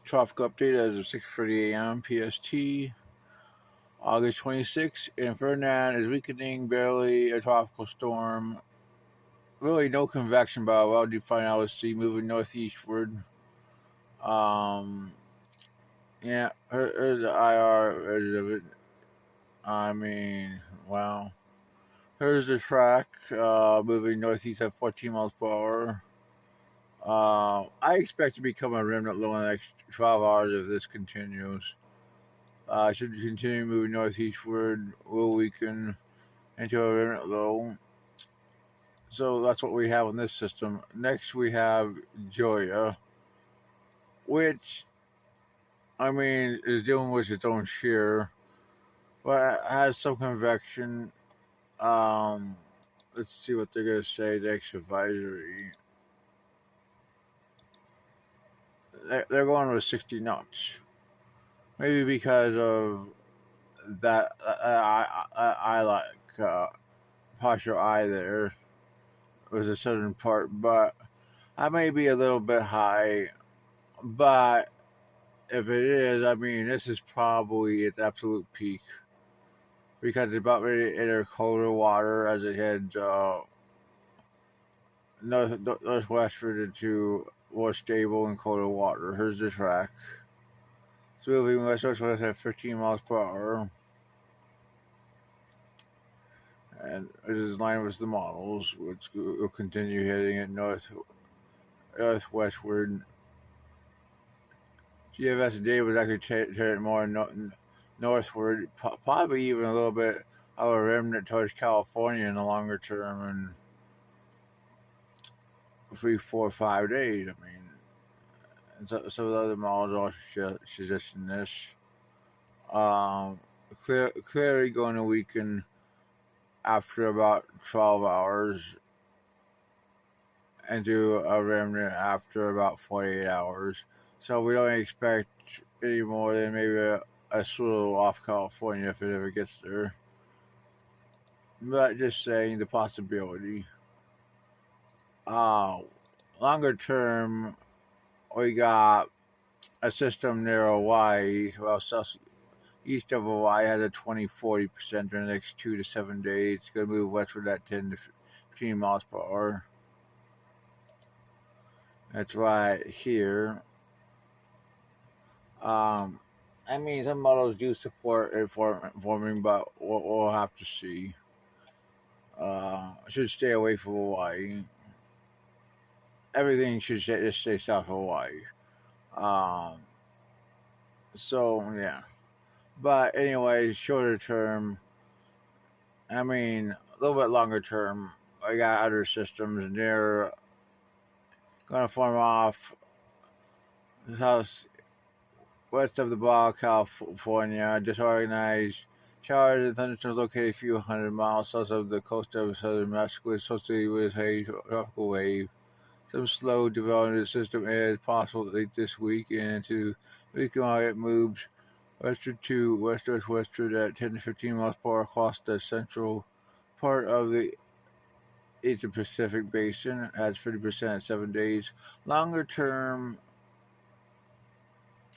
Tropical update as of 6:30 a.m. PST, August 26th. And Fernand is weakening, barely a tropical storm. Really no convection, but a well-defined LSC moving northeastward. Um, yeah, here's the IR version of it. I mean, wow. Here's the track, moving northeast at 14 miles per hour. I expect to become a remnant low in the next 12 hours if this continues. Should continue moving northeastward, will weaken into a remnant low. So that's what we have in this system. Next we have Juliet, which I mean is dealing with its own shear, but has some convection. Um, let's see what they're gonna say. Next advisory, they're going with 60 knots. Maybe because of that, I like partial eye there was a southern part, but I may be a little bit high. But if it is, I mean, this is probably its absolute peak because it's about ready to enter colder water as it heads northwestward into more stable and colder water. Here's the track. It's moving west-northwest at 15 miles per hour. And it is in line with the models, which will continue heading it northwestward. GFS data was actually turning more northward, probably even a little bit of a remnant towards California in the longer term, and 3, 4, 5 days. I mean, and so some of the other models are suggesting this. Clearly going to weaken after about 12 hours and do a remnant after about 48 hours. So we don't expect any more than maybe a slew off California if it ever gets there. But just saying the possibility. Longer term, we got a system near Hawaii. Well, east of Hawaii has a 20-40% in the next 2 to 7 days. It's going to move westward at 10 to 15 miles per hour. That's right here. I mean, some models do support it forming, but we'll have to see. Should stay away from Hawaii. Everything should just stay south of Hawaii. So yeah. But anyway, shorter term, I mean, a little bit longer term, I got other systems, and they're going to form off west of the Baja California, disorganized showers and thunderstorms located a few hundred miles south of the coast of southern Mexico, associated with a tropical wave. Some slow development of the system is possible late this week and into the week while it moves westward to west-northwestward at 10 to 15 miles per hour across the central part of the Eastern Pacific Basin. Has 50% in 7 days. Longer term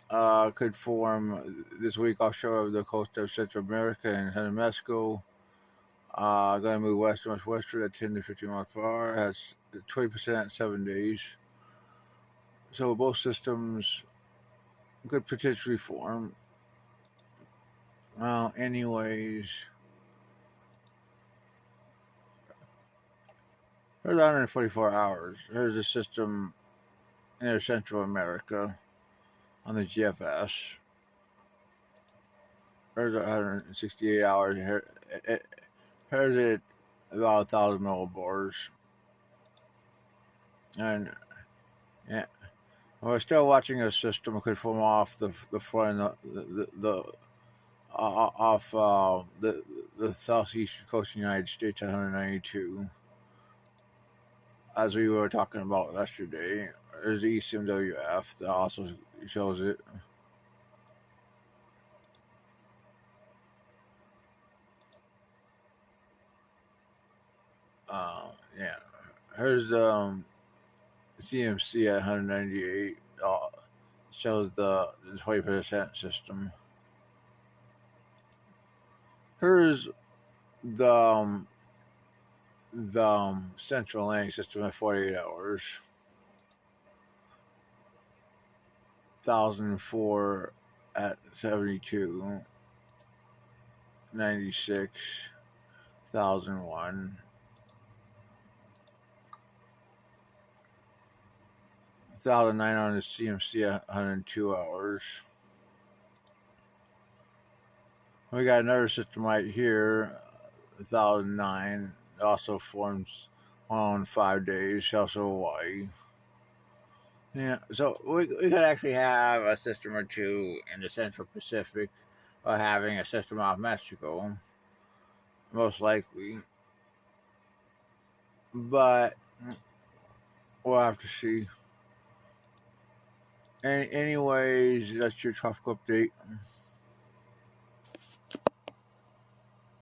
could form this week offshore of the coast of Central America and southern Mexico. Going to move west-northwestward at 10 to 15 miles per hour. Has 20% in 7 days. So both systems could potentially form. Well, anyways, there's 144 hours. There's a system near Central America on the GFS. There's 168 hours. Here's it about 1,000 millibars. And yeah, we're still watching a system that could form off the front off the southeastern coast of the United States at 192, as we were talking about yesterday. There's the ECMWF that also shows it. Yeah. Here's CMC at 198. shows the 20% system. Here's the central landing system at 48 hours. 1004 at 72. 96. 1001. 1900 CMC at 102 hours. We got another system right here, 1009. Also forms on 5 days, also Hawaii. Yeah, so we could actually have a system or two in the Central Pacific, or having a system off Mexico, most likely. But we'll have to see. Anyways, that's your tropical update.